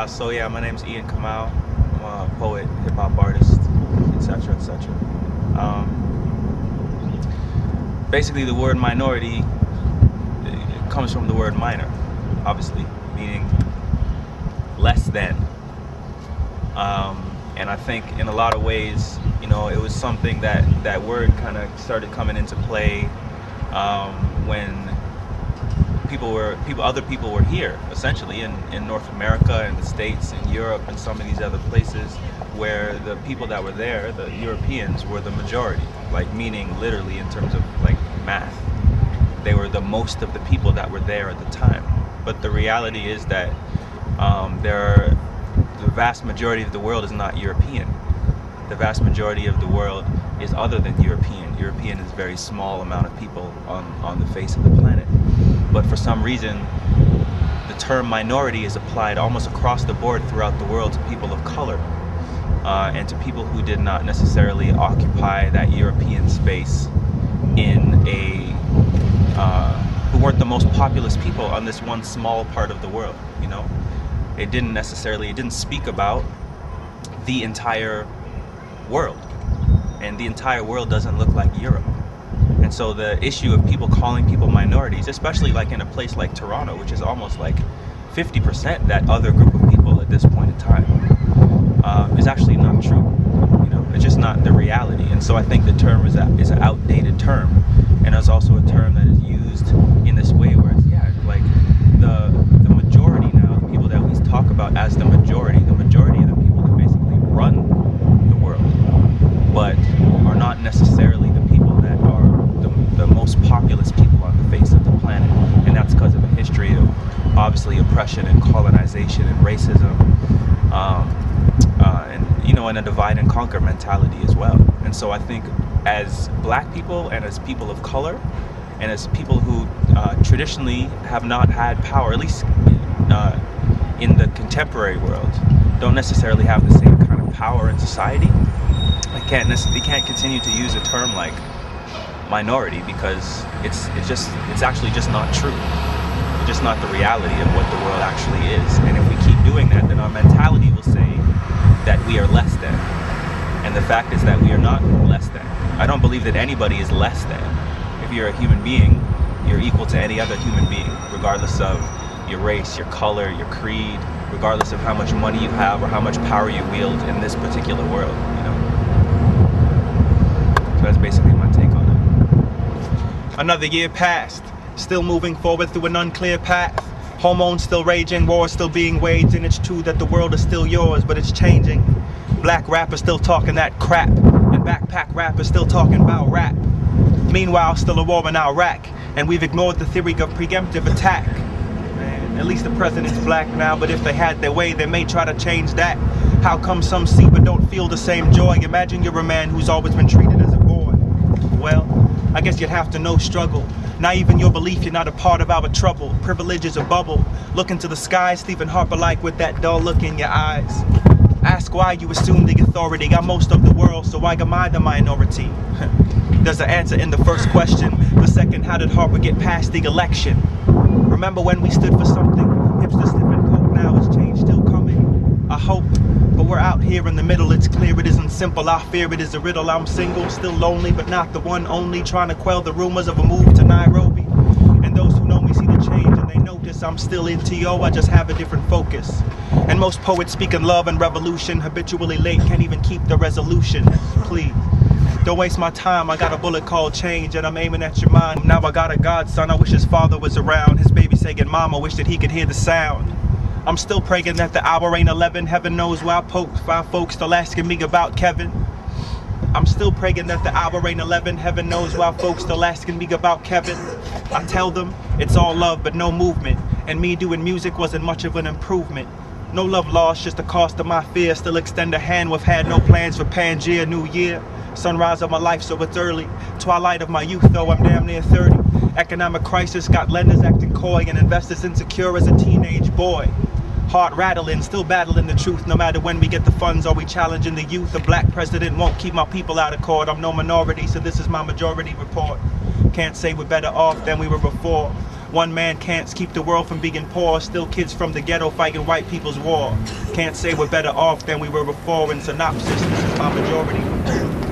So yeah, my name's Kamau. I'm a poet, hip hop artist, etc., etc. Basically, the word minority it comes from the word minor, obviously, meaning less than. And I think in a lot of ways, you know, it was something that word kind of started coming into play when other people were here, essentially in North America and the States and Europe and some of these other places where the people that were there, the Europeans, were the majority, like meaning literally in terms of like math. They were the most of the people that were there at the time. But the reality is that the vast majority of the world is not European. The vast majority of the world is other than European. European is a very small amount of people on the face of the planet. But for some reason, the term minority is applied almost across the board throughout the world to people of color and to people who did not necessarily occupy that European space who weren't the most populous people on this one small part of the world, you know? It didn't speak about the entire world. And the entire world doesn't look like Europe. And so the issue of people calling people minorities, especially like in a place like Toronto, which is almost like 50% that other group of people at this point in time, is actually not true. You know, it's just not the reality. And so I think the term is an outdated term, and it's also a term that is used in this way where it's like the majority now, the people that we talk about as the majority of the people that basically run the world, but are not necessarily the people that are the most populous people on the face of the planet. And that's because of a history of obviously oppression and colonization and racism, and you know, and a divide and conquer mentality as well. And so I think as black people and as people of color and as people who traditionally have not had power, at least in the contemporary world, don't necessarily have the same kind of power in society, we can't continue to use a term like minority because it's actually just not true. It's just not the reality of what the world actually is. And if we keep doing that, then our mentality will say that we are less than. And the fact is that we are not less than. I don't believe that anybody is less than. If you're a human being, you're equal to any other human being, regardless of your race, your color, your creed, regardless of how much money you have or how much power you wield in this particular world, you know? So that's basically my take on it. Another year passed, still moving forward through an unclear path. Hormones still raging, wars still being waged, and it's true that the world is still yours, but it's changing. Black rappers still talking that crap, and backpack rappers still talking about rap. Meanwhile, still a war in Iraq, and we've ignored the theory of preemptive attack. Man, at least the president's black now, but if they had their way, they may try to change that. How come some see but don't feel the same joy? Imagine you're a man who's always been treated as a boy. Well, I guess you'd have to know struggle. Naive in your belief, you're not a part of our trouble. Privilege is a bubble. Look into the sky, Stephen Harper-like with that dull look in your eyes. Ask why you assume the authority. I'm most of the world, so why am I the minority? There's an answer in the first question. The second, how did Harper get past the election? Remember when we stood for something? Hipster sniffing coke, now is change still coming? I hope, but we're out here in the middle. It's clear it isn't simple. I fear it is a riddle. I'm single, still lonely, but not the one only. Trying to quell the rumors of a move to Nairobi. And those who know me see the change and they notice I'm still in T.O. I just have a different focus. And most poets speaking love and revolution, habitually late, can't even keep the resolution. Please, don't waste my time. I got a bullet called change and I'm aiming at your mind. Now I got a godson, I wish his father was around. His baby saying mama, wish that he could hear the sound. I'm still praying that the hour ain't 11. Heaven knows where I poked. 5 folks still asking me about Kevin. I'm still praying that the hour ain't 11. Heaven knows why folks still asking me about Kevin. I tell them it's all love but no movement. And me doing music wasn't much of an improvement. No love lost, just the cost of my fear. Still extend a hand, we've had no plans for Pangea. New year, sunrise of my life so it's early. Twilight of my youth though, I'm damn near 30. Economic crisis got lenders acting coy and investors insecure as a teenage boy. Heart rattling, still battling the truth. No matter when we get the funds, are we challenging the youth? A black president won't keep my people out of court. I'm no minority, so this is my majority report. Can't say we're better off than we were before. One man can't keep the world from being poor. Still kids from the ghetto fighting white people's war. Can't say we're better off than we were before. In synopsis, this is my majority.